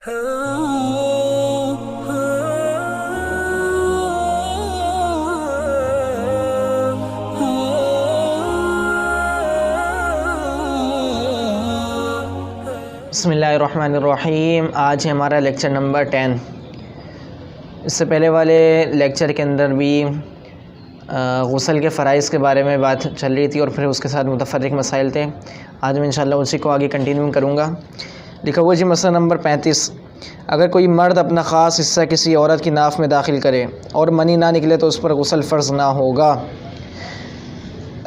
बिस्मिल्लाहिर्रहमानिर्रहीम। आज है हमारा लेक्चर नंबर 10। इससे पहले वाले लेक्चर के अंदर भी गुस्ल के फ़राइज़ के बारे में बात चल रही थी और फिर उसके साथ मुतफ़र्रिक़ मसाइल थे। आज मैं इंशाअल्लाह उसी को आगे कंटिन्यू करूँगा। लिखा हुआ जी मसला नंबर 35। अगर कोई मर्द अपना ख़ास हिस्सा किसी औरत की नाफ़ में दाखिल करे और मनी ना निकले तो उस पर गुस्ल फ़र्ज़ ना होगा।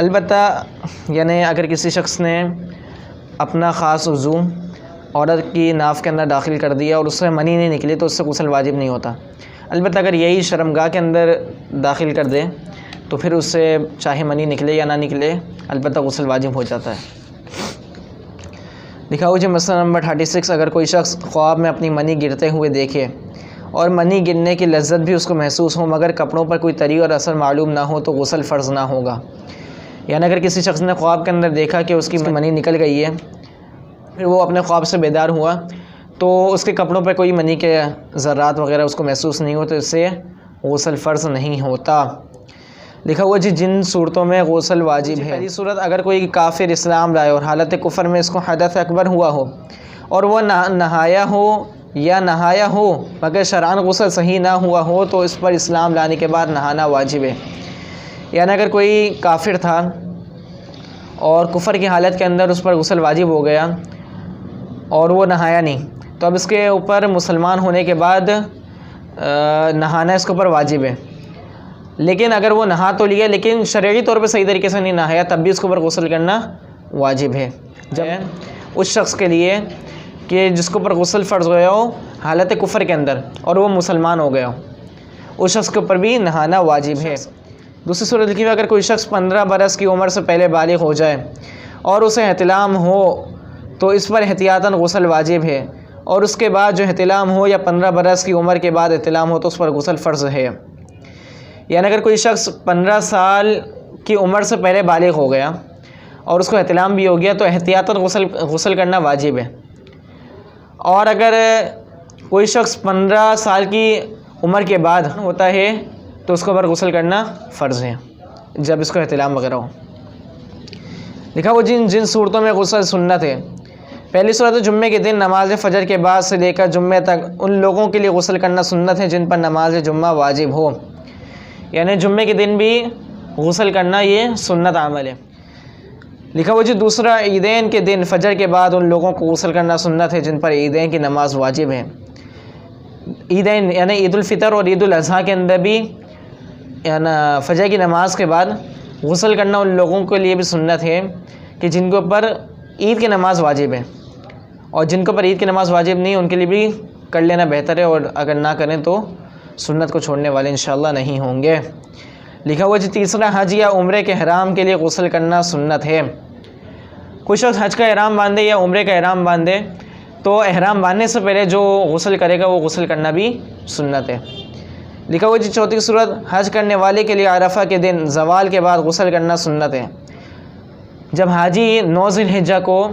अलबत्ता यानी अगर किसी शख्स ने अपना ख़ास उज़ू औरत की नाफ़ के अंदर दाखिल कर दिया और उससे मनी नहीं निकली तो उससे गुस्ल वाजिब नहीं होता। अलबत्ता अगर यही शर्मगाह के अंदर दाखिल कर दे तो फिर उससे चाहे मनी निकले या ना निकले अलबत्ता गुस्ल वाजिब हो जाता है। लिखा हुआ जी मसला नंबर 36। अगर कोई शख्स ख्वाब में अपनी मनी गिरते हुए देखे और मनी गिरने की लज्जत भी उसको महसूस हो मगर कपड़ों पर कोई तरी और असर मालूम ना हो तो गुस्ल फ़र्ज़ ना होगा। यानी अगर किसी शख्स ने ख्वाब के अंदर देखा कि उसकी मनी निकल गई है, फिर वो अपने ख्वाब से बेदार हुआ तो उसके कपड़ों पर कोई मनी के ज़र्रात वग़ैरह उसको महसूस नहीं हो तो इससे गुस्ल फ़र्ज़ नहीं होता। लिखा हुआ जी जिन सूरतों में गुस्ल वाजिब है। पहली सूरत, अगर कोई काफिर इस्लाम लाए और हालत कुफ़र में इसको हदथ अकबर हुआ हो और वह नहाया हो मगर शरअन गुस्ल सही ना हुआ हो तो इस पर इस्लाम लाने के बाद नहाना वाजिब है। यानी अगर कोई काफिर था और कुफ़र की हालत के अंदर उस पर गुस्ल वाजिब हो गया और वो नहाया नहीं तो अब इसके ऊपर मुसलमान होने के बाद नहाना इसके ऊपर वाजिब है। लेकिन अगर वो नहा तो लिया लेकिन शरई तौर पे सही तरीके से नहीं नहाया तब भी उसके ऊपर गुस्ल करना वाजिब है। जब उस शख्स के लिए कि जिसके ऊपर गुस्ल फ़र्ज़ गया हो हालत कुफ़र के अंदर और वो मुसलमान हो गया हो, उस शख्स के ऊपर भी नहाना वाजिब है। दूसरी सूरत लिखी हुई, अगर कोई शख्स 15 बरस की उम्र से पहले बालिग़ हो जाए और उसे एहतिलाम हो तो इस पर एहतियातन गुस्ल वाजिब है और उसके बाद जो एहतिलाम हो या 15 बरस की उम्र के बाद एहतिलाम हो तो उस पर गुस्ल फ़र्ज़ है। यानी अगर कोई शख्स 15 साल की उम्र से पहले बालिग़ हो गया और उसको एहतिलाम भी हो गया तो एहतियातन गुस्ल करना वाजिब है। और अगर कोई शख्स 15 साल की उम्र के बाद होता है तो उसके ऊपर गुस्ल करना फ़र्ज़ है जब इसको एहतिलाम वगैरह हो। लिखा वो जिन सूरतों में गुस्ल सुन्नत है। पहली सूरत जुम्मे के दिन नमाज फ़जर के बाद से लेकर जुम्मे तक उन लोगों के लिए गुस्ल करना सुन्नत है जिन पर नमाज जुम्मा वाजिब हो। यानी जुम्मे के दिन भी गुस्ल करना ये सुन्नत अमल है। लिखा हुआ जी दूसरा, ईदैन के दिन फ़जर के बाद उन लोगों को गुस्ल करना सुन्नत है जिन पर ईदैन की नमाज वाजिब है। ईदैन यानी ईद उल फ़ितर और ईद उल अज़हा के अंदर भी यानी फ़जर की नमाज के बाद गुस्ल करना उन लोगों के लिए भी सुन्नत है कि जिनके ऊपर ईद की नमाज वाजिब है, और जिनके ऊपर ईद की नमाज वाजिब नहीं उनके लिए भी कर लेना बेहतर है और अगर ना करें तो सुन्नत को छोड़ने वाले इंशाअल्लाह नहीं होंगे। लिखा हुआ जी तीसरा, हज या उम्रे के ihram के लिए गुस्ल करना सुन्नत है। कोई शख्स हज का ihram बांधे या उम्रे का ihram बांधे तो ihram बांधने से पहले जो गुस्ल करेगा वो गुस्ल करना भी सुन्नत है। लिखा हुआ जी चौथी सूरत, हज करने वाले के लिए अरफा के दिन ज़वाल के बाद गुस्ल करना सुन्नत है। जब हाजी 9 ज़िलहिज्जा को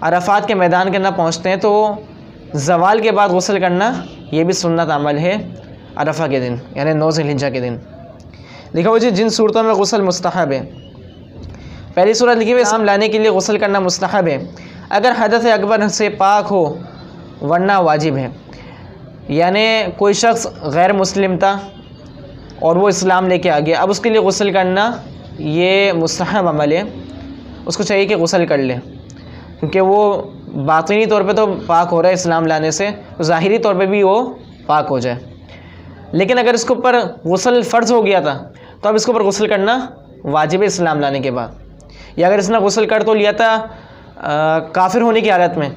अरफात के मैदान के अंदर पहुँचते हैं तो ज़वाल के बाद गुस्ल करना ये भी सुन्नत अमल है अरफा के दिन यानी 9 ज़िलहिज्जा के दिन। लिखा हुआ जी जिन सूरतों में गुस्ल मुस्तहब है। पहली सूरत लिखी हुई, इस्लाम लाने के लिए गुस्ल करना मुस्तहब है अगर हदथ अकबर से पाक हो वरना वाजिब है। यानी कोई शख्स गैर मुस्लिम था और वो इस्लाम लेके आ गया, अब उसके लिए गुस्ल करना ये मुस्तहब अमल है, उसको चाहिए कि गुस्ल कर ले क्योंकि वो बातिनी तौर पे तो पाक हो रहा है इस्लाम लाने से, तो ज़ाहिरी तौर पे भी वो पाक हो जाए। लेकिन अगर इसके ऊपर गुस्ल फ़र्ज़ हो गया था तो अब इसके ऊपर गुस्ल करना वाजिब है इस्लाम लाने के बाद। या अगर इसने गुस्ल कर तो लिया था काफिर होने की हालत में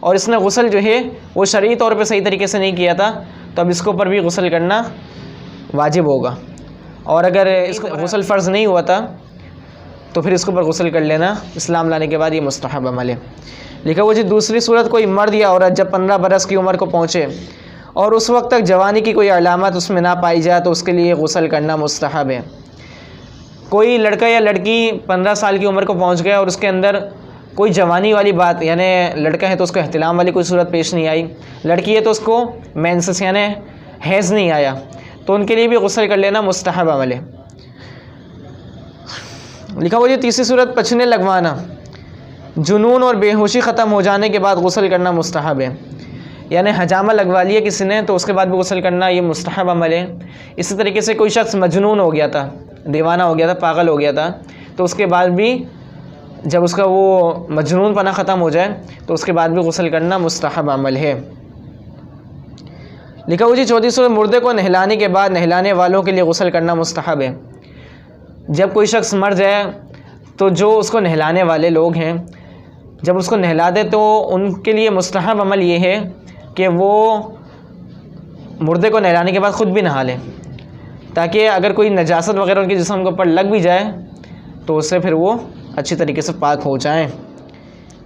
और इसने गुस्ल जो है वो शरई तौर पे सही तरीके से नहीं किया था तो अब इसके ऊपर भी गुस्ल करना वाजिब होगा। और अगर इसको गुस्ल फ़र्ज़ नहीं हुआ था तो फिर इसके ऊपर गुस्ल कर लेना इस्लाम लाने के बाद ये मुस्तहब अमल है। लिखा हुआ जी दूसरी सूरत, कोई मर्द या औरत जब 15 बरस की उम्र को पहुँचे और उस वक्त तक जवानी की कोई अलामत उसमें ना पाई जाए तो उसके लिए गुस्ल करना मुस्तहब है। कोई लड़का या लड़की 15 साल की उम्र को पहुँच गया और उसके अंदर कोई जवानी वाली बात, यानी लड़का है तो उसको एहतिलाम वाली कोई सूरत पेश नहीं आई, लड़की है तो उसको मेंसेस यानी हैज़ नहीं आया, तो उनके लिए भी गुस्ल कर लेना मुस्तहब अमल है। लिखा हुआ जी तीसरी सूरत पछने लगवाना, जुनून और बेहोशी ख़त्म हो जाने के बाद गुस्ल करना मुस्तहब है। यानी हजामा लगवा लिया किसी ने तो उसके बाद भी गुस्ल करना ये मुस्तहब अमल है। इसी तरीके से कोई शख्स मजनून हो गया था, दीवाना हो गया था, पागल हो गया था, तो उसके बाद भी जब उसका वो मजनून पना ख़त्म हो जाए तो उसके बाद भी गुस्ल करना मुस्तहब अमल है। लिखा हुआ जी चौथी सूरत मुर्दे को नहलाने के बाद नहलाने वालों के लिए गुस्ल करना मुस्तहब है। जब कोई शख्स मर जाए तो जो उसको नहलाने वाले लोग हैं जब उसको नहला दे तो उनके लिए मुस्तहब अमल ये है कि वो मुर्दे को नहलाने के बाद ख़ुद भी नहा लें, ताकि अगर कोई नजासत वगैरह उनके जिस्म के ऊपर लग भी जाए तो उससे फिर वो अच्छी तरीके से पाक हो जाएं।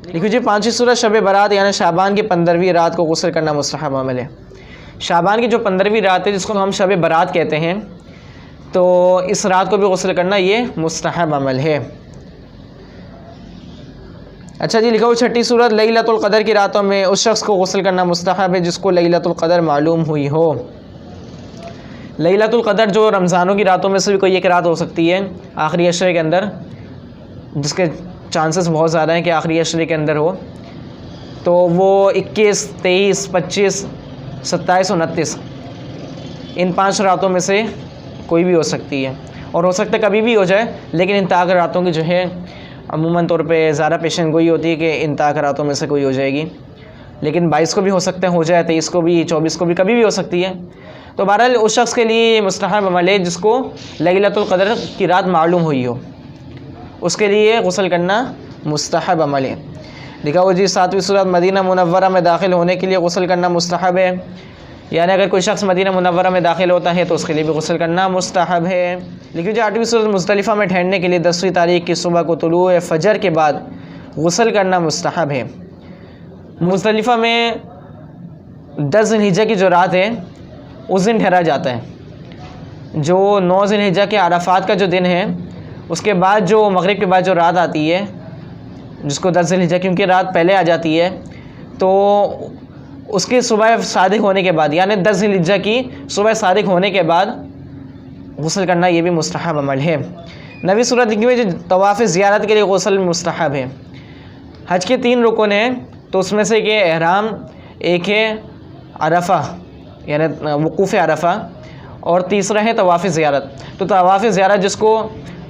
लिखिए जी पाँचवीं सूरत शब बारात यानी शाबान की 15वीं रात को गुस्ल करना मुस्तहब अमल है। शाबान की जो 15वीं रात है जिसको हम शब बारात कहते हैं, तो इस रात को भी गुस्ल करना ये मुस्तहब अमल है। अच्छा जी लिखा हुआ छठी सूरत लैलतुल क़दर की रातों में उस शख्स को गुस्ल करना मुस्तहब है जिसको लैलतुल क़दर मालूम हुई हो। लैलतुल क़दर जो रमज़ानों की रातों में से भी कोई एक रात हो सकती है आखिरी अशरे के अंदर, जिसके चांसेस बहुत ज़्यादा हैं कि आखिरी अशरे के अंदर हो, तो वो 21, 23, 25, 27, 29 इन 5 रातों में से कोई भी हो सकती है, और हो सकता है कभी भी हो जाए, लेकिन इन ताक रातों की जो है अमूमन तौर पे ज़्यादा पेशन गोई होती है कि इन ताक रातों में से कोई हो जाएगी, लेकिन 22 को भी हो सकता है हो जाए, 23 को भी, 24 को भी, कभी भी हो सकती है। तो बहरहाल उस शख्स के लिए मुस्तहब अमल है जिसको लैलतुल क़दर की रात मालूम हुई हो, उसके लिए गुस्ल करना मुस्तहब अमल है। लिखा हुआ जी 7वीं सूरत मदीना मुनव्वरा में दाखिल होने के लिए गुस्ल करना मुस्तहब है। यानी अगर कोई शख्स मदीना मुनव्वरा में दाखिल होता है तो उसके लिए भी गुस्ल करना मुस्तहब है। लिखिए जी 8वीं सूरत मुज़दलिफ़ा में ठहरने के लिए 10वीं तारीख की सुबह को तुलूए फ़जर के बाद गुस्ल करना मुस्तहब है। मुज़दलिफ़ा में 10 ज़िलहिज्जा की जो रात है उस दिन ठहरा जाता है। जो 9 ज़िलहिज्जा के अराफ़ात का जो दिन है उसके बाद जो मगरिब के बाद जो रात आती है जिसको 10 ज़िलहिज्जा क्योंकि रात पहले आ जाती है, तो उसकी सुबह सादिक होने के बाद यानी 10 ज़िलहिज्जा की सुबह सादिक होने के बाद गुस्ल करना ये भी मुस्तहब अमल है। 9वीं सूरत लिखी हुई जो तवाफ़ ज़ियारत के लिए गुस्ल मुस्तहब है। हज के 3 रुकन हैं, तो उसमें से एक एहराम, एक है अरफ़ा यानी वक़ूफ़ अरफ़ा, और तीसरा है तवाफ़ ज़ियारत। तो तवाफ़ ज़ियारत जिसको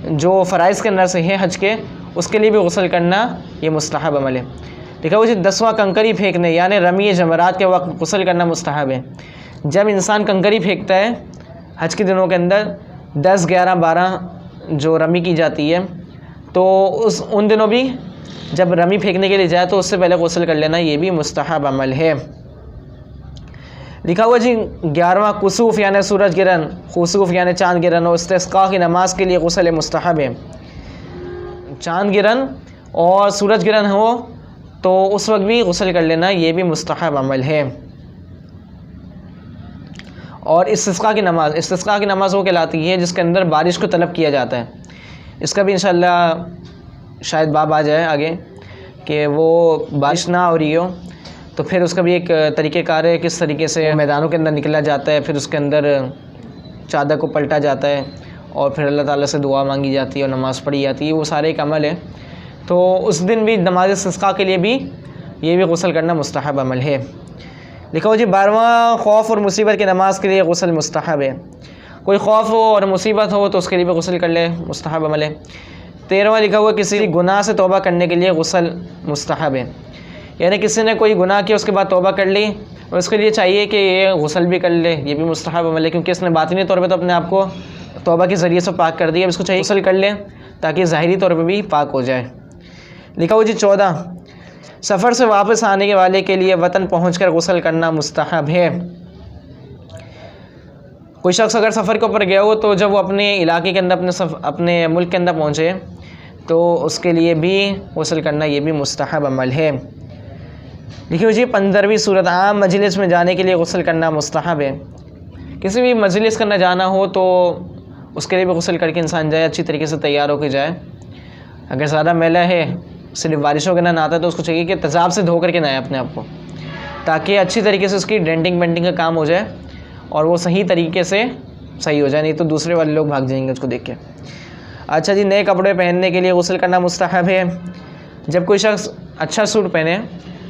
जो फ़राइज़ के अंदर से है हज के, उसके लिए भी गुस्ल करना ये मुस्तहब अमल है। लिखा हुआ जी 10वां कंकरी फेंकने यानी रमी जमरात के वक्त गुस्ल करना मुस्तहब है। जब इंसान कंकरी फेंकता है हज के दिनों के अंदर 10, 11, 12 जो रमी की जाती है, तो उन दिनों भी जब रमी फेंकने के लिए जाए तो उससे पहले गुस्ल कर लेना ये भी मुस्तहब अमल है। लिखा हुआ जी 11वां कुसूफ़ यानी सूरज गिरन, खुसूफ़ यानी चाँद गिरन और इस्तिस्क़ा की नमाज के लिए गुस्ल मुस्तहब है। चाँद गिरन और सूरज गिरन हो तो उस वक्त भी गुस्ल कर लेना ये भी मुस्तहब अमल है। और इस्तिस्क़ा की नमाज़ वो कहलाती है जिसके अंदर बारिश को तलब किया जाता है। इसका भी इंशाअल्लाह शायद बाब आ जाए आगे कि वो बारिश ना हो रही हो तो फिर उसका भी एक तरीक़ेकार है किस तरीके से मैदानों के अंदर निकला जाता है, फिर उसके अंदर चादर को पलटा जाता है और फिर अल्लाह ताला से दुआ मांगी जाती है और नमाज़ पढ़ी जाती है, वो सारे एक अमल है। तो उस दिन भी नमाज इस्तिस्क़ा के लिए भी ये भी गुस्ल करना मुस्तहब अमल है। लिखा हो जी 12वां खौफ और मुसीबत की नमाज के लिए गुस्ल मुस्तहब है। कोई खौफ हो और मुसीबत हो तो उसके लिए भी गुस्ल कर ले, मुस्तहब अमल है। 13वां लिखा हुआ किसी गुनाह से तौबा करने के लिए गुस्ल मुस्तहब है। यानी किसी ने कोई गुनाह किया उसके बाद तौबा कर ली और उसके लिए चाहिए कि ये गुस्ल भी कर ले, ये भी मुस्तहब अमल है, क्योंकि इसने बातिनी तौर पे तो अपने आप को तौबा के ज़रिए से पाक कर दिया, अब इसको चाहिए गुस्ल कर ले ताकि ज़ाहिरी तौर पे भी पाक हो जाए। लिखा हुआ जी 14 सफ़र से वापस आने वाले के लिए वतन पहुंचकर गुस्ल करना मुस्तहब है। कोई शख्स अगर सफ़र के ऊपर गया हो तो जब वो अपने इलाके के अंदर अपने मुल्क के अंदर पहुँचे तो उसके लिए भी गुस्ल करना ये भी मुस्तहब अमल है। लिखी हुई जी 15वीं सूरत आम मजलिस में जाने के लिए गुस्ल करना मुस्तहब है। किसी भी मजलिस करना जाना हो तो उसके लिए भी गुस्ल करके इंसान जाए, अच्छी तरीके से तैयार होकर जाए। अगर ज़्यादा मैला है सिर्फ बारिशों के नहाता है तो उसको चाहिए कि तेज़ाब से धो करके नहाए अपने आप को, ताकि अच्छी तरीके से उसकी डेंटिंग पेंटिंग का काम हो जाए और वो सही तरीके से सही हो जाए, नहीं तो दूसरे वाले लोग भाग जाएंगे उसको देख के। अच्छा जी, नए कपड़े पहनने के लिए गुस्ल करना मुस्तहब है। जब कोई शख्स अच्छा सूट पहने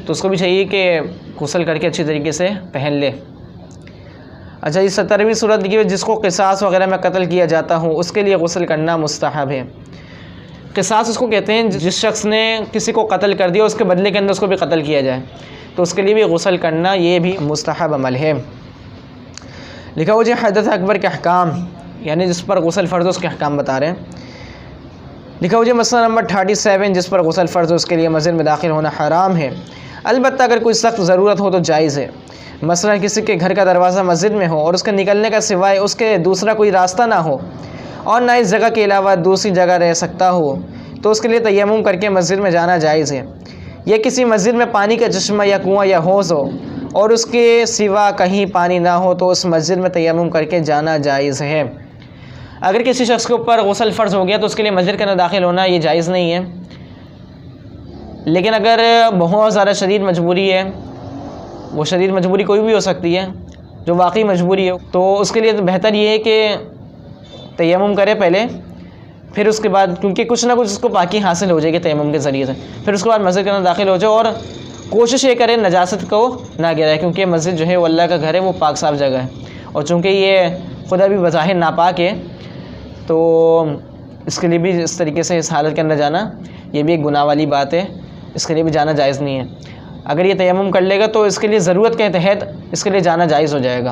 तो उसको भी चाहिए कि गुस्ल करके अच्छी तरीके से पहन ले। अच्छा जी, 17वीं सूरत की जिसको क़िसास वगैरह में कत्ल किया जाता हो उसके लिए गुस्ल करना मुस्तहब है। क़िसास उसको कहते हैं जिस शख्स ने किसी को कत्ल कर दिया उसके बदले के अंदर उसको भी कत्ल किया जाए, तो उसके लिए भी गुस्ल करना ये भी मुस्तहब अमल है। लिखा हो जी हदत अकबर के अहकाम, यानी जिस पर गुस्ल फ़र्ज़ उसके अहकाम बता रहे हैं। लिखा हो जी मसला नंबर 37 जिस पर गुस्ल फ़र्ज़ उसके लिए मस्जिद में दाखिल होना हराम है, अलबत्ता अगर कोई सख्त ज़रूरत हो तो जायज़ है। मसलन किसी के घर का दरवाज़ा मस्जिद में हो और उसके निकलने का सिवाय उसके दूसरा कोई रास्ता ना हो और ना इस जगह के अलावा दूसरी जगह रह सकता हो, तो उसके लिए तयम्मुम करके मस्जिद में जाना जायज़ है। या किसी मस्जिद में पानी का चश्मा या कुआँ या हौज़ हो और उसके सिवा कहीं पानी ना हो तो उस मस्जिद में तयम्मुम करके जाना जायज़ है। अगर किसी शख्स के ऊपर गुस्ल फ़र्ज़ हो गया तो उसके लिए मस्जिद के अंदर दाखिल होना ये जायज़ नहीं है। लेकिन अगर बहुत ज़्यादा शदीद मजबूरी है, वो शदीद मजबूरी कोई भी हो सकती है, जो वाकई मजबूरी है, तो उसके लिए तो बेहतर ये है कि तयम्मुम करे पहले, फिर उसके बाद, क्योंकि कुछ ना कुछ उसको पाकी हासिल हो जाएगी तयम्मुम के ज़रिए से, फिर उसके बाद मस्जिद के अंदर दाखिल हो जाए और कोशिश ये करे नजासत को ना गिराए, क्योंकि मस्जिद जो है वो अल्लाह का घर है, वो पाक साफ जगह है। और चूँकि ये खुदा भी बज़ाहिर नापाक है तो इसके लिए भी इस तरीके से इस हालत के अंदर जाना ये भी एक गुनाह वाली बात है, इसके लिए भी जाना जायज़ नहीं है। अगर ये तयम्मुम कर लेगा तो इसके लिए ज़रूरत के तहत इसके लिए जाना जायज़ हो जाएगा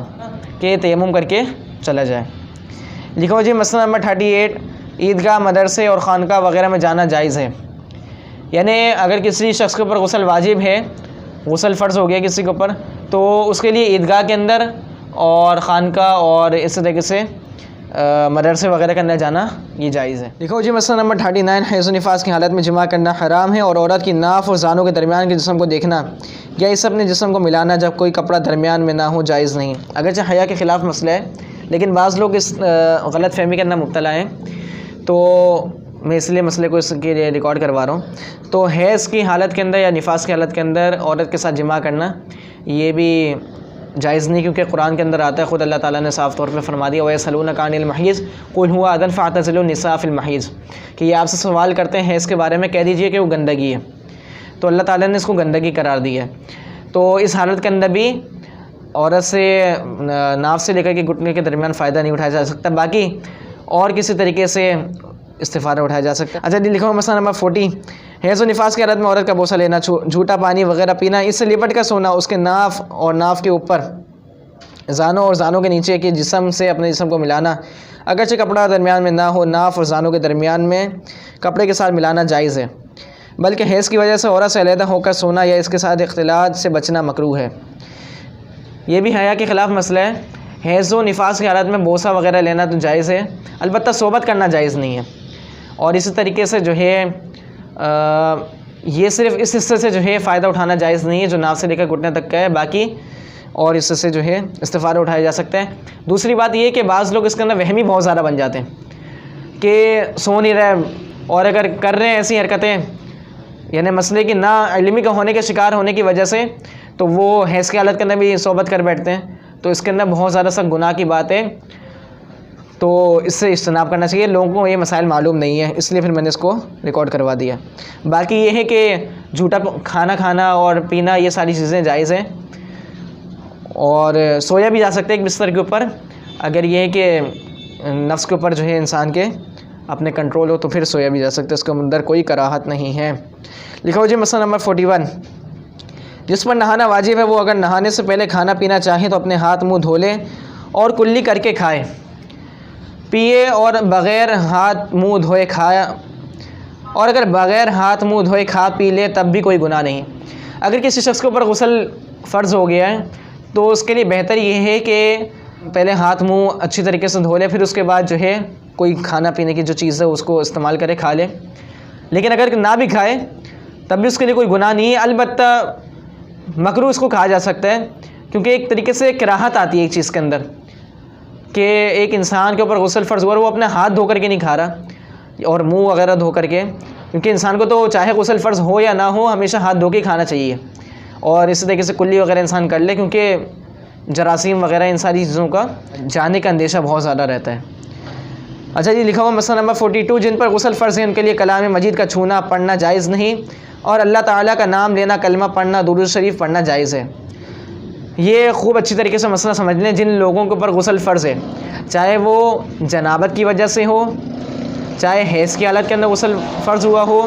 कि तयम्मुम करके चला जाए। लिखो जी मसला नंबर 38 ईदगाह, मदरसे और ख़ानका वगैरह में जाना जायज़ है। यानी अगर किसी शख्स के ऊपर गुस्ल वाजिब है, गुस्ल फ़र्ज़ हो गया किसी के ऊपर, तो उसके लिए ईदगाह के अंदर और ख़ानका और इस तरीके से मदरसे वगैरह के अंदर जाना ये जायज़ है। देखो जी मसला नंबर 39 हैज़ निफास की हालत में जमा करना हराम है और औरत की नाफ और जानों के दरमियान के जिस्म को देखना या इस अपने जिस्म को मिलाना जब कोई कपड़ा दरमियान में ना हो जायज़ नहीं। अगरचे हया के ख़िलाफ़ मसला है, लेकिन बाज़ लोग इस गलत फ़हमी के अंदर मुब्तला हैं, तो मैं इसलिए मसले को इसके लिए रिकॉर्ड करवा रहा हूँ। तो हैज़ की हालत के अंदर या निफास की हालत के अंदर औरत के साथ जमा करना ये भी जायज़ नहीं, क्योंकि कुरान के अंदर आता है, ख़ुद अल्लाह ताला ने साफ़ तौर पे फरमा दिया वयसअलूनका अनिल महयज़ कुल हुवा अदन फ़अतज़िलुन निसा फ़िल महयज़, कि ये आपसे सवाल करते हैं इसके बारे में, कह दीजिए कि वो गंदगी है। तो अल्लाह ताला ने इसको गंदगी करार दी है। तो इस हालत के अंदर भी औरत से नाफ से लेकर के घुटने के दरमियान फ़ायदा नहीं उठाया जा सकता, बाकी और किसी तरीके से इस्तिफ़ादा उठाया जा सकता है। अच्छा जी, लिखो मसला नंबर 40 हैज़ निफास की हालत में औरत का बोसा लेना, झूठा पानी वगैरह पीना, इससे लिपट कर सोना, उसके नाफ और नाफ के ऊपर, जानों और जानों के नीचे के जिस्म से अपने जिस्म को मिलाना, अगरचे कपड़ा दरमियान में ना हो, नाफ और जानों के दरमियान में कपड़े के साथ मिलाना जायज़ है। बल्कि हैज़ की वजह से औरत से अलहदा होकर सोना या इसके साथ इख्तिलात से बचना मकरूह है। ये भी हया के ख़िलाफ़ मसला है। हैज़ व निफास की हालत में बोसा वगैरह लेना तो जायज़ है, अलबत्ता सोबत करना जायज़ नहीं है। और इसी तरीके से जो है ये सिर्फ़ इस हिस्से से जो है फ़ायदा उठाना जायज़ नहीं है जो नाव से लेकर घुटने तक का है, बाकी और इससे से जो है इस्तिफ़ादा उठाया जा सकता है। दूसरी बात ये कि बाज़ लोग इसके अंदर वहमी बहुत ज़्यादा बन जाते हैं कि सो नहीं रहे, और अगर कर रहे हैं ऐसी हरकतें, यानी मसले की ना इल्मी का होने के शिकार होने की वजह से, तो वो हैज़ की हालत के अंदर भी सोबत कर बैठते हैं। तो इसके अंदर बहुत ज़्यादा सख्त गुनाह की बात है, तो इससे इज्तनाब करना चाहिए। लोगों को ये मसाइल मालूम नहीं है, इसलिए फिर मैंने इसको रिकॉर्ड करवा दिया। बाकी ये है कि झूठा खाना खाना और पीना ये सारी चीज़ें जायज़ हैं, और सोया भी जा सकते हैं एक बिस्तर के ऊपर, अगर ये है कि नफ्स के ऊपर जो है इंसान के अपने कंट्रोल हो तो फिर सोया भी जा सकते हैं, उसके अंदर कोई कराहत नहीं है। लिखा हो जी मसला नंबर 41 जिस पर नहाना वाजिब है वो अगर नहाने से पहले खाना पीना चाहे तो अपने हाथ मुँह धो ले और कुल्ली करके खाए, पिए, और बग़ैर हाथ मुँह धोए खाया, और अगर बग़ैर हाथ मुँह धोए खा पी ले तब भी कोई गुनाह नहीं। अगर किसी शख्स के ऊपर गुस्ल फ़र्ज़ हो गया है तो उसके लिए बेहतर ये है कि पहले हाथ मुँह अच्छी तरीके से धो ले, फिर उसके बाद जो है कोई खाना पीने की जो चीज़ है उसको इस्तेमाल करे, खा ले। लेकिन अगर ना भी खाए तब भी उसके लिए कोई गुनाह नहीं है, अलबत्ता मकरूह इसको कहा जा सकता है, क्योंकि एक तरीके से कराहत आती है एक चीज़ के अंदर कि एक इंसान के ऊपर गुस्ल फ़र्ज़ हुआ, वो अपने हाथ धो करके नहीं खा रहा और मुंह वगैरह धो करके, क्योंकि इंसान को तो चाहे गुस्ल फ़र्ज़ हो या ना हो हमेशा हाथ धो के खाना चाहिए, और इसी तरीके से कुल्ली वगैरह इंसान कर ले, क्योंकि जरासीम वगैरह इन सारी चीज़ों का जाने का अंदेशा बहुत ज़्यादा रहता है। अच्छा जी, लिखा हुआ मसला नंबर 42, जिन पर गुस्ल फ़र्ज़ है उनके लिए कलाम मजीद का छूना पढ़ना जायज़ नहीं, और अल्लाह ताला का नाम लेना, कलमा पढ़ना, दुरूद शरीफ पढ़ना जायज़ है। ये खूब अच्छी तरीके से मसला समझ लें। जिन लोगों के ऊपर गुस्ल फ़र्ज़ है, चाहे वो जनाबत की वजह से हो, चाहे हैज़ की हालत के अंदर गुस्ल फ़र्ज़ हुआ हो,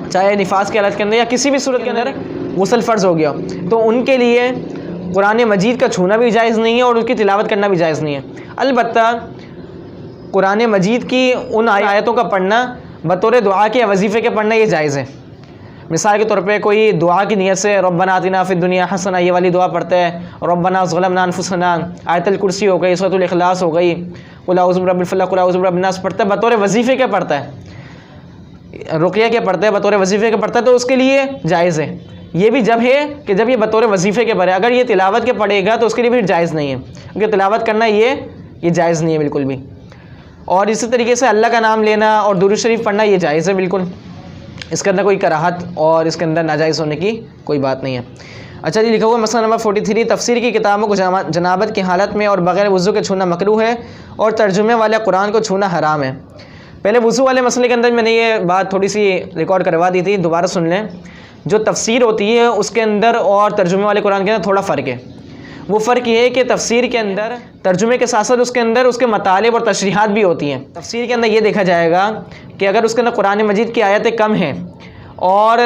चाहे निफास की हालत के अंदर या किसी भी सूरत के अंदर गुस्ल फ़र्ज़ हो गया, तो उनके लिए कुरान मजीद का छूना भी जायज़ नहीं है और उसकी तिलावत करना भी जायज़ नहीं है। अलबत्ता कुरान मजीद की उन आयतों का पढ़ना बतौर दुआ के या वजीफ़े के पढ़ना ये जायज़ है। मिसाल के तौर पे कोई दुआ की नियत से रब्बना आतिना फिद दुनिया हसना ये वाली दुआ पढ़ता है, रब्बना ज़लमना अनफुसना, आयतुल कुर्सी हो गई, सूरतुल इखलास हो गई, कुल औज़ु बिरब्बिल फलक़, कुल औज़ु बिरब्बिन नास पढ़ता है, बतौर वजीफ़े के पढ़ता है, रुक़या के पढ़ता है, बतौर वजीफ़े के पढ़ता है, तो उसके लिए जायज़ है। ये भी जब है कि जब ये बतौर वजीफ़े के पढ़े। अगर ये तिलावत के पढ़ेगा तो उसके लिए भी जायज़ नहीं है, क्योंकि तिलावत करना ये जायज़ नहीं है बिल्कुल भी। और इसी तरीके से अल्लाह का नाम लेना और दुरूद शरीफ पढ़ना ये जायज़ है बिल्कुल, इसके अंदर कोई कराहत और इसके अंदर नाजायज़ होने की कोई बात नहीं है। अच्छा जी, लिखा हुआ मसला नंबर 43, तफसीर की किताबों को जनाबत की हालत में और बग़ैर वज़ू के छूना मकरूह है और तर्जुमे वाले कुरान को छूना हराम है। पहले वज़ू वाले मसले के अंदर मैंने ये बात थोड़ी सी रिकॉर्ड करवा दी थी, दोबारा सुन लें। जो तफसीर होती है उसके अंदर और तर्जुमे वाले कुरान के अंदर थोड़ा फ़र्क है। वो फ़र्क ये है कि तफसीर के अंदर तर्जुमे के साथ साथ उसके अंदर उसके मतालिब और तशरीहात भी होती हैं। तफसीर के अंदर ये देखा जाएगा कि अगर उसके अंदर कुरान मजीद की आयतें कम हैं और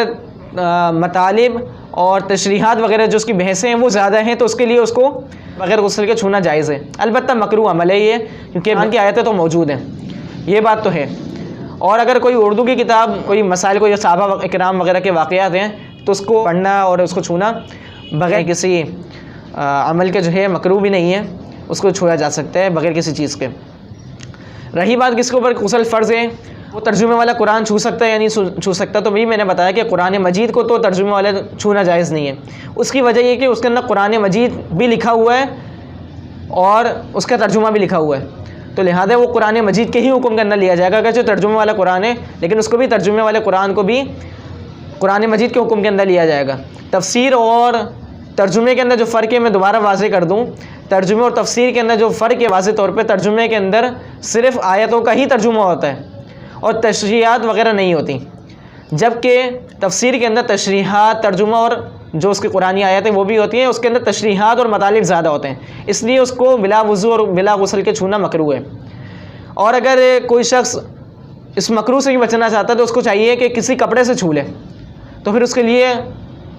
मतालिब और तशरीहात वगैरह जो उसकी बहसें हैं वो ज़्यादा हैं, तो उसके लिए उसको बग़ैर गुस्ल के छूना जायज़ है। अलबत्ता मकरूह अमल है ये, क्योंकि कुरान की आयतें तो मौजूद हैं, ये बात तो है। और अगर कोई उर्दू की किताब कोई मसाइल कोई सहाबा इकराम वगैरह के वाक़यात हैं तो उसको पढ़ना और उसको छूना बग़ैर किसी अमल के जो है मकरूह भी नहीं है, उसको छुआ जा सकता है बग़ैर किसी चीज़ के। रही बात किसके ऊपर गुस्ल फ़र्ज़ है, वो तर्जुमे वाला कुरान छू सकता है या नहीं छू सकता, तो वही मैंने बताया कि कुरान मजीद को तो तर्जुमे वाले छूना जायज़ नहीं है। उसकी वजह ये कि उसके अंदर कुरान मजीद भी लिखा हुआ है और उसका तर्जुमा भी लिखा हुआ है, तो लिहाजा वो कुरान मजीद के ही हुक्म के अंदर लिया जाएगा। अगर जो तर्जुमे वाला कुरान है लेकिन उसको भी तर्जुमे वाले कुरान को भी कुरान मजीद के हुक्म के अंदर लिया जाएगा। तफसीर और तर्जुमे के अंदर जो फ़र्क है मैं दोबारा वाज़े कर दूँ, तर्जुमे और तफसीर के अंदर जो फ़र्क है वाज़े तौर पे, तर्जुमे के अंदर सिर्फ़ आयतों का ही तर्जुमा होता है और तशरीहात वगैरह नहीं होती, जबकि तफसीर के अंदर तशरीहात तर्जुमा और जो उसकी कुरानी आयतें वो भी होती हैं, उसके अंदर तशरीहात और मतालिब ज़्यादा होते हैं, इसलिए उसको बिला वज़ू और बिला गुस्ल के छूना मकरूह है। और अगर कोई शख्स इस मकरूह से भी बचना चाहता है तो उसको चाहिए कि किसी कपड़े से छू ले, तो फिर उसके लिए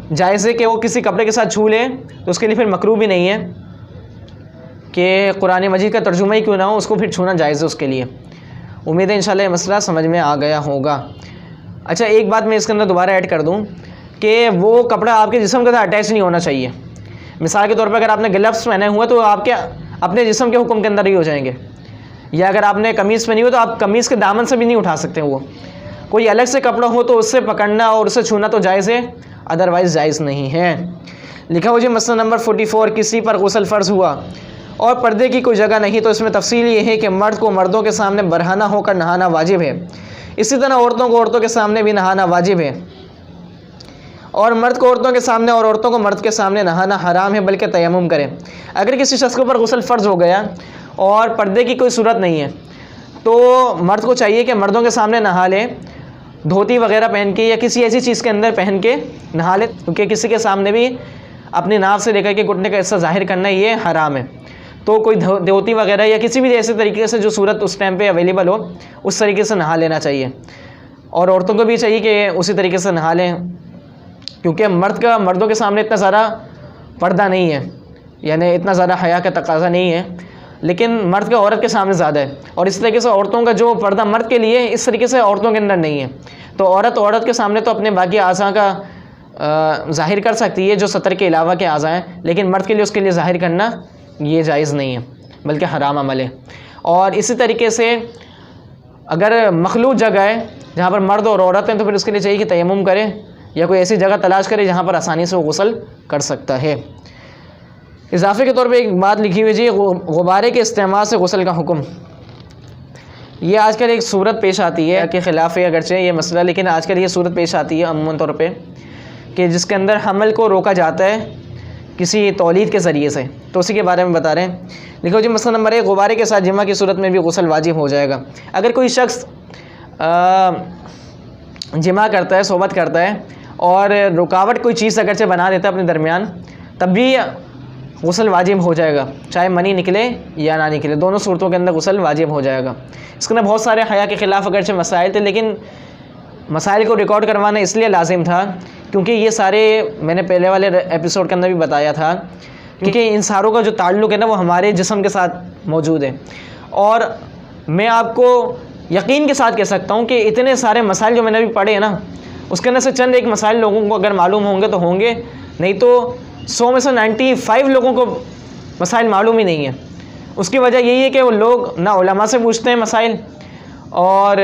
जायज़ है कि वो किसी कपड़े के साथ छू ले, तो उसके लिए फिर मकरूह भी नहीं है कि कुरान मजीद का तर्जुमा ही क्यों ना हो, उसको फिर छूना जायज़ है उसके लिए। उम्मीद है इंशाल्लाह ये मसला समझ में आ गया होगा। अच्छा, एक बात मैं इसके अंदर दोबारा ऐड कर दूं कि वो कपड़ा आपके जिस्म के साथ अटैच नहीं होना चाहिए। मिसाल के तौर पर अगर आपने ग्लव्स पहने हुए तो आपके अपने जिस्म के हुक्म के अंदर ही हो जाएंगे, या अगर आपने कमीज़ पहनी हो तो आप कमीज़ के दामन से भी नहीं उठा सकते। वो कोई अलग से कपड़ा हो तो उससे पकड़ना और उससे छूना तो जायज़ है, अदरवाइज़ जायज़ नहीं है। लिखा हो जी मसला नंबर 44, किसी पर गुस्ल फ़र्ज़ हुआ और पर्दे की कोई जगह नहीं, तो इसमें तफसील ये है कि मर्द को मर्दों के सामने बरहना होकर नहाना वाजिब है, इसी तरह औरतों को औरतों के सामने भी नहाना वाजिब है, और मर्द को औरतों के सामने और औरतों को मर्द के सामने नहाना हराम है, बल्कि तयम्मुम करें। अगर किसी शख्स के ऊपर गुस्ल फ़र्ज़ हो गया और पर्दे की कोई सूरत नहीं है तो मर्द को चाहिए कि मर्दों के सामने नहा ले, धोती वगैरह पहन के या किसी ऐसी चीज़ के अंदर पहन के नहा ले, क्योंकि किसी के सामने भी अपनी नाव से लेकर के घुटने का हिस्सा ज़ाहिर करना ये हराम है। तो कोई धोती वगैरह या किसी भी ऐसे तरीके से जो सूरत उस टाइम पे अवेलेबल हो उस तरीके से नहा लेना चाहिए, और औरतों को भी चाहिए कि उसी तरीके से नहा लें, क्योंकि मर्दों के सामने इतना ज़्यादा पर्दा नहीं है, यानी इतना ज़्यादा हया का तकाजा नहीं है, लेकिन मर्द का औरत के सामने ज़्यादा है। और इस तरीके से औरतों का जो पर्दा मर्द के लिए इस तरीके से औरतों के अंदर नहीं है। तो औरत के सामने तो अपने बाकी आज़ा का ज़ाहिर कर सकती है जो सतर के अलावा के आज़ा हैं, लेकिन मर्द के लिए उसके लिए ज़ाहिर करना ये जायज़ नहीं है, बल्कि हराम अमल है। और इसी तरीके से अगर मखलूत जगह है जहाँ पर मर्द और औरत हैं तो फिर उसके लिए चाहिए कि तयम्मुम करे या कोई ऐसी जगह तलाश करे जहाँ पर आसानी से वो गुस्ल कर सकता है। इजाफे के तौर पे एक बात लिखी हुई जी, गुब्बारे के इस्तेमाल से गुस्ल का हुक्म। ये आजकल एक सूरत पेश आती है के ख़िलाफ़ है अगरचे ये मसला, लेकिन आजकल ये सूरत पेश आती है अमूमन तौर पे कि जिसके अंदर हमल को रोका जाता है किसी तौलीद के ज़रिए से, तो उसी के बारे में बता रहे हैं। देखो जी, मसला नंबर 1, गुब्बारे के साथ जिमा की सूरत में भी गुस्ल वाजिब हो जाएगा। अगर कोई शख्स जिमा करता है, सोबत करता है और रुकावट कोई चीज़ अगरचे बना देता है अपने दरमियान, तब भी गुस्ल वाजिब हो जाएगा, चाहे मनी निकले या ना निकले, दोनों सूरतों के अंदर गुस्ल वाजिब हो जाएगा। इसके अंदर बहुत सारे हया के ख़िलाफ़ अगरचे मसाइल थे, लेकिन मसाइल को रिकॉर्ड करवाना इसलिए लाजिम था क्योंकि ये सारे मैंने पहले वाले एपिसोड के अंदर भी बताया था, क्योंकि इन सारों का जो ताल्लुक़ है ना वो हमारे जिस्म के साथ मौजूद है। और मैं आपको यकीन के साथ कह सकता हूँ कि इतने सारे मसाइल जो मैंने अभी पढ़े हैं ना, उसके अंदर से चंद एक मसाइल लोगों को अगर मालूम होंगे तो होंगे, नहीं तो 100 में से 95 लोगों को मसाइल मालूम ही नहीं है। उसकी वजह यही है कि वो लोग ना उलमा से पूछते हैं मसाइल और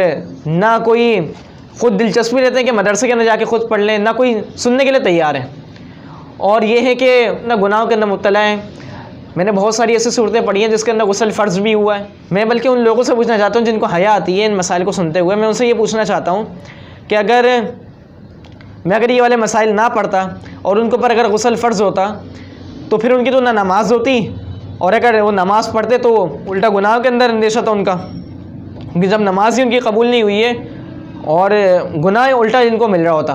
ना कोई ख़ुद दिलचस्पी लेते हैं कि मदरसे के अंदर जाके ख़ुद पढ़ लें, ना कोई सुनने के लिए तैयार है। और ये है कि ना गुनाहों के अंदर मुब्तला हैं। मैंने बहुत सारी ऐसी सूरतें पढ़ी हैं जिसके अंदर गुस्ल फ़र्ज़ भी हुआ है। मैं बल्कि उन लोगों से पूछना चाहता हूँ जिनको हया आती है इन मसाइल को सुनते हुए, मैं उनसे ये पूछना चाहता हूँ कि अगर ये वाले मसाइल ना पढ़ता और उनके ऊपर अगर गुस्ल फ़र्ज़ होता तो फिर उनकी तो ना नमाज होती, और अगर वो नमाज़ पढ़ते तो उल्टा गुनाह के अंदर अंदेशा था उनका, क्योंकि जब नमाज ही उनकी कबूल नहीं हुई है और गुनाह उल्टा इनको मिल रहा होता।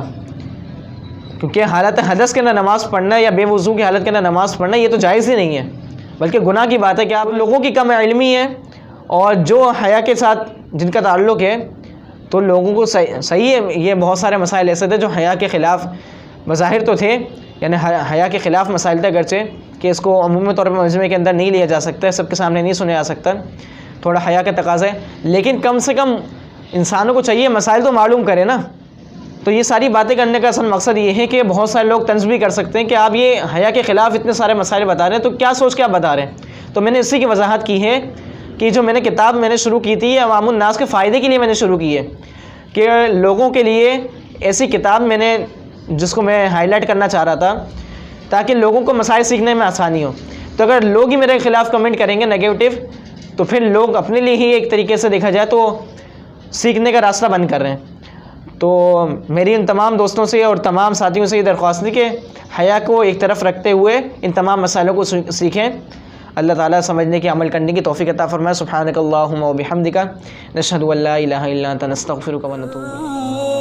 क्योंकि हालत हदस के अंदर नमाज़ पढ़ना या बेवज़ू की हालत के अंदर नमाज़ पढ़ना ये तो जायज़ ही नहीं है, बल्कि गुनाह की बात है कि आप लोगों की कम इल्मी है और जो हया के साथ जिनका ताल्लुक़ है तो लोगों को सही है। ये बहुत सारे मसाइल ऐसे थे जो हया के ख़िलाफ़ मज़ाहिर तो थे, यानी हया के ख़िलाफ़ मसाइल थे, अगरचे कि इसको अमूमी तौर पर मजमे के अंदर नहीं लिया जा सकता, सबके सामने नहीं सुना जा सकता, थोड़ा हया का तकाज़ा है। लेकिन कम से कम इंसानों को चाहिए मसाइल तो मालूम करें ना। तो ये सारी बातें करने का असल मकसद ये है कि बहुत सारे लोग तंज़ भी कर सकते हैं कि आप ये हया के ख़िलाफ़ इतने सारे मसाइल बता रहे हैं, तो क्या सोच के आप बता रहे हैं। तो मैंने इसी की वजाहत की है कि जो मैंने किताब मैंने शुरू की थी अवामुन नास के फ़ायदे के लिए मैंने शुरू की है, कि लोगों के लिए ऐसी किताब मैंने जिसको मैं हाईलाइट करना चाह रहा था ताकि लोगों को मसाइल सीखने में आसानी हो। तो अगर लोग ही मेरे ख़िलाफ़ कमेंट करेंगे नेगेटिव, तो फिर लोग अपने लिए ही एक तरीके से देखा जाए तो सीखने का रास्ता बंद कर रहे हैं। तो मेरी इन तमाम दोस्तों से और तमाम साथियों से ये दरख्वास्त थी कि हया को एक तरफ रखते हुए इन तमाम मसालों को सीखें। अल्लाह ताला समझने की, अमल करने की तौफ़ीक़ अता फ़रमाए। सुब्हानकल्लाहुम्मा व बिहम्दिका नशहदु अल्ला इलाहा इल्ला अंता नस्तग़फिरुका व नतूबु इलैक।